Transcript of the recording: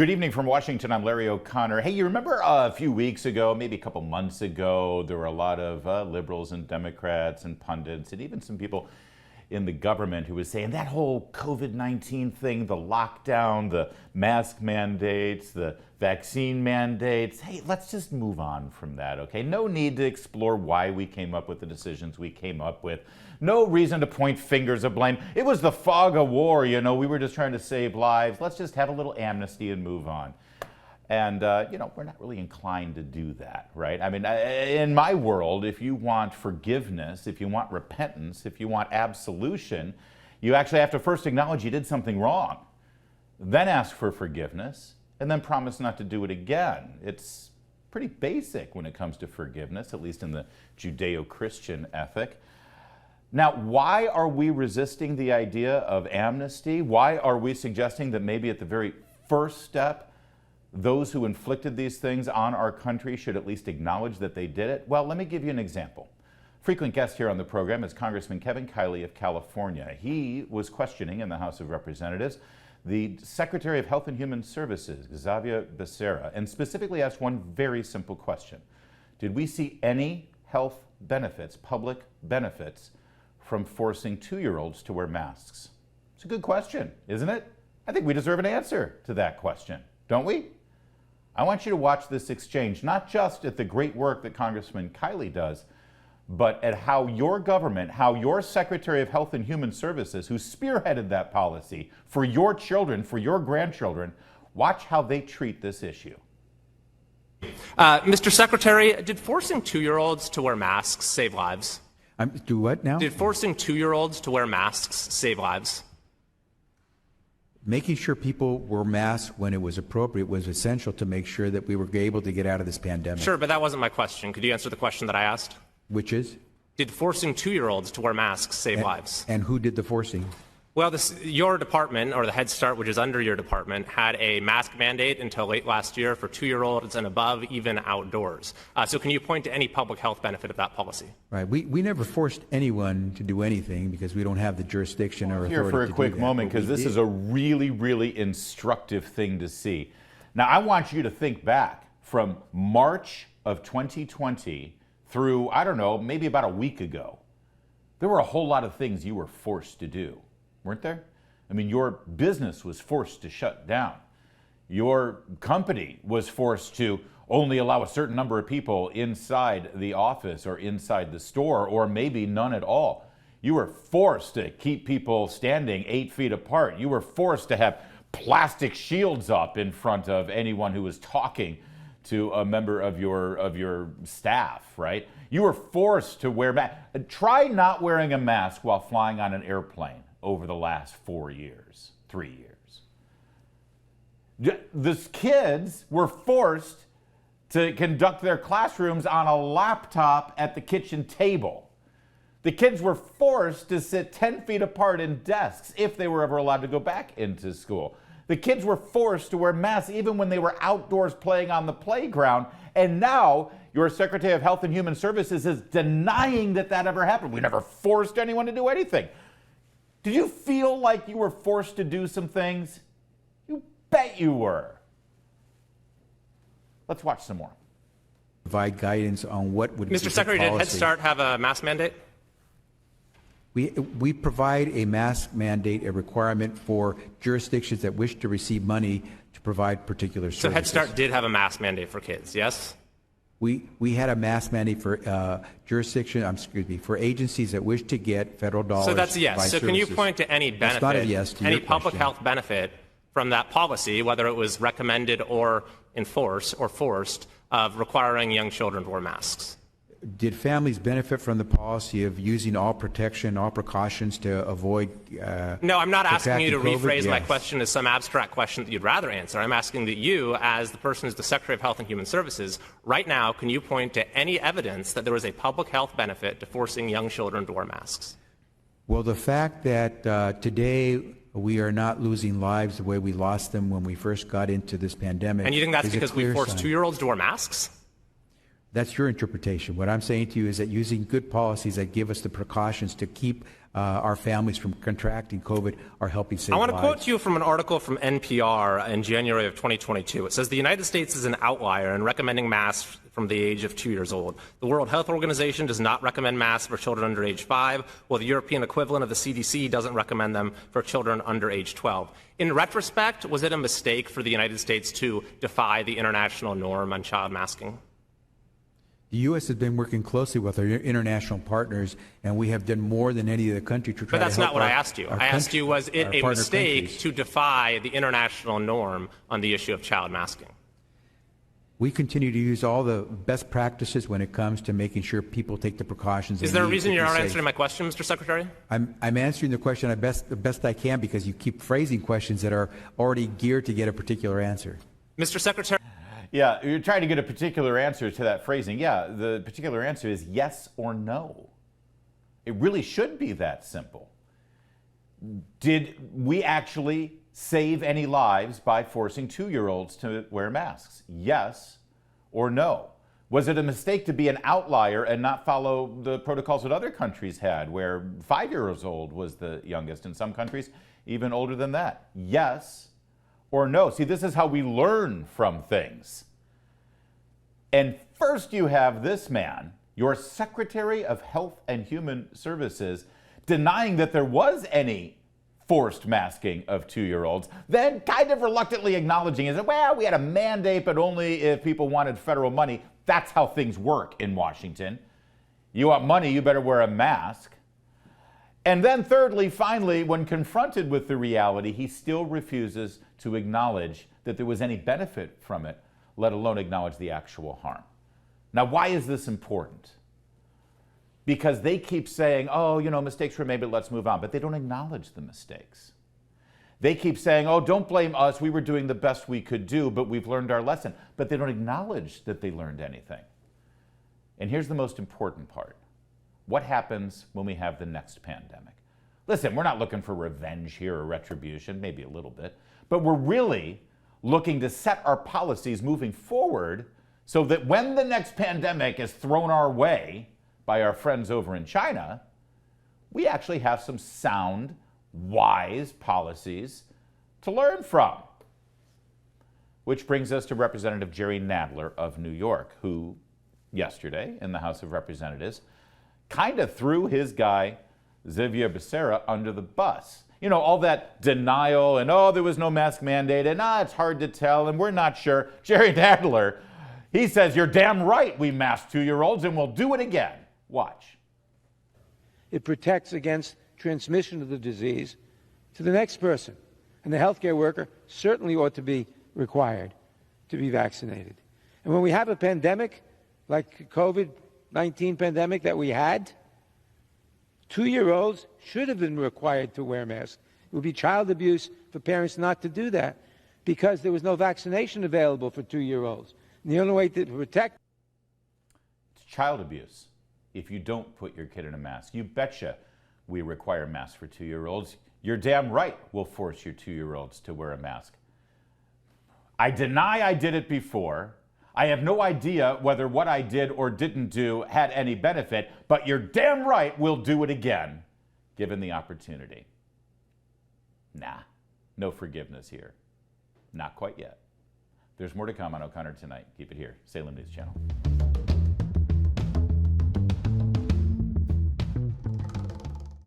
Good evening from Washington. I'm Larry O'Connor. Hey, you remember a few weeks ago, maybe a couple months ago, there were a lot of liberals and Democrats and pundits and even some people in the government who was saying that whole COVID-19 thing, the lockdown, the mask mandates, the vaccine mandates, hey, let's just move on from that, okay? No need to explore why we came up with the decisions we came up with. No reason to point fingers of blame. It was the fog of war, you know, we were just trying to save lives. Let's just have a little amnesty and move on. And, you know, we're not really inclined to do that, right? I mean, in my world, if you want forgiveness, if you want repentance, if you want absolution, you actually have to first acknowledge you did something wrong, then ask for forgiveness, and then promise not to do it again. It's pretty basic when it comes to forgiveness, at least in the Judeo-Christian ethic. Now, why are we resisting the idea of amnesty? Why are we suggesting that maybe at the very first step, those who inflicted these things on our country should at least acknowledge that they did it? Well, let me give you an example. Frequent guest here on the program is Congressman Kevin Kiley of California. He was questioning in the House of Representatives the Secretary of Health and Human Services, Xavier Becerra, and specifically asked one very simple question. Did we see any health benefits, public benefits, from forcing 2-year-olds to wear masks? It's a good question, isn't it? I think we deserve an answer to that question, don't we? I want you to watch this exchange, not just at the great work that Congressman Kiley does, but at how your government, how your Secretary of Health and Human Services, who spearheaded that policy for your children, for your grandchildren, watch how they treat this issue. Mr. Secretary, did forcing 2-year-olds to wear masks save lives? Do what now? Did forcing 2-year-olds to wear masks save lives? Making sure people wore masks when it was appropriate was essential to make sure that we were able to get out of this pandemic. Sure, but that wasn't my question. Could you answer the question that I asked? Which is? Did forcing 2-year-olds to wear masks save lives? And who did the forcing? Well, your department, or the Head Start, which is under your department, had a mask mandate until late last year for 2-year-olds and above, even outdoors. So can you point to any public health benefit of that policy? Right. We never forced anyone to do anything because we don't have the jurisdiction or authority to do that. Here for a quick moment, because this is a really, really instructive thing to see. Now, I want you to think back from March of 2020 through, I don't know, maybe about a week ago. There were a whole lot of things you were forced to do, weren't there? I mean, your business was forced to shut down. Your company was forced to only allow a certain number of people inside the office or inside the store, or maybe none at all. You were forced to keep people standing 8 feet apart. You were forced to have plastic shields up in front of anyone who was talking to a member of your staff, right? You were forced to wear masks. Try not wearing a mask while flying on an airplane over the last 4 years, 3 years. The kids were forced to conduct their classrooms on a laptop at the kitchen table. The kids were forced to sit 10 feet apart in desks if they were ever allowed to go back into school. The kids were forced to wear masks even when they were outdoors playing on the playground. And now your Secretary of Health and Human Services is denying that that ever happened. We never forced anyone to do anything. Did you feel like you were forced to do some things? You bet you were. Let's watch some more. Provide guidance on what would be Mr. Secretary, did Head Start have a mask mandate? We provide a mask mandate, a requirement for jurisdictions that wish to receive money to provide particular services. So Head Start did have a mask mandate for kids, yes? We had a mask mandate for for agencies that wish to get federal dollars. So that's a yes. So can you point to any benefit, that's not a yes to any your public question. health benefit from that policy, whether it was recommended or enforced or forced, of requiring young children to wear masks? Did families benefit from the policy of using all protection, all precautions to avoid No, I'm not asking you to COVID? rephrase my Yes. question as some abstract question that you'd rather answer. I'm asking that you, as the person who's the Secretary of Health and Human Services, right now, can you point to any evidence that there was a public health benefit to forcing young children to wear masks? Well, the fact that today we are not losing lives the way we lost them when we first got into this pandemic. And you think that's is a because we clear forced sign. 2-year-olds to wear masks? That's your interpretation. What I'm saying to you is that using good policies that give us the precautions to keep our families from contracting COVID are helping save lives. I want to quote to you from an article from NPR in January of 2022. It says, the United States is an outlier in recommending masks from the age of 2 years old. The World Health Organization does not recommend masks for children under age 5, while the European equivalent of the CDC doesn't recommend them for children under age 12. In retrospect, was it a mistake for the United States to defy the international norm on child masking? The U.S. has been working closely with our international partners, and we have done more than any other country to try to help. But that's not what I asked you. I asked you, was it a mistake to defy the international norm on the issue of child masking? We continue to use all the best practices when it comes to making sure people take the precautions. Is there a reason you're not answering my question, Mr. Secretary? I'm answering the question the best I can because you keep phrasing questions that are already geared to get a particular answer. Mr. Secretary. Yeah, you're trying to get a particular answer to that phrasing. Yeah, the particular answer is yes or no. It really should be that simple. Did we actually save any lives by forcing 2-year-olds to wear masks? Yes or no? Was it a mistake to be an outlier and not follow the protocols that other countries had, where 5 years old was the youngest, in some countries even older than that? Yes or no? See, this is how we learn from things. And first you have this man, your Secretary of Health and Human Services, denying that there was any forced masking of 2-year-olds, then kind of reluctantly acknowledging is that, well, we had a mandate, but only if people wanted federal money. That's how things work in Washington. You want money, you better wear a mask. And then thirdly, finally, when confronted with the reality, he still refuses to acknowledge that there was any benefit from it, let alone acknowledge the actual harm. Now, why is this important? Because they keep saying, oh, you know, mistakes were made, but let's move on. But they don't acknowledge the mistakes. They keep saying, oh, don't blame us. We were doing the best we could do, but we've learned our lesson. But they don't acknowledge that they learned anything. And here's the most important part. What happens when we have the next pandemic? Listen, we're not looking for revenge here or retribution, maybe a little bit, but we're really looking to set our policies moving forward so that when the next pandemic is thrown our way by our friends over in China, we actually have some sound, wise policies to learn from. Which brings us to Representative Jerry Nadler of New York, who yesterday in the House of Representatives kind of threw his guy, Xavier Becerra, under the bus. You know, all that denial and, oh, there was no mask mandate, and it's hard to tell, and we're not sure. Jerry Nadler, he says, you're damn right we masked 2-year-olds, and we'll do it again. Watch. It protects against transmission of the disease to the next person. And the healthcare worker certainly ought to be required to be vaccinated. And when we have a pandemic, like COVID-19 pandemic that we had, 2-year-olds should have been required to wear masks. It would be child abuse for parents not to do that because there was no vaccination available for 2-year-olds. And the only way to protect... It's child abuse if you don't put your kid in a mask. You betcha we require masks for 2-year-olds. You're damn right we'll force your 2-year-olds to wear a mask. I deny I did it before. I have no idea whether what I did or didn't do had any benefit, but you're damn right we'll do it again, given the opportunity. Nah, no forgiveness here. Not quite yet. There's more to come on O'Connor Tonight. Keep it here, Salem News Channel.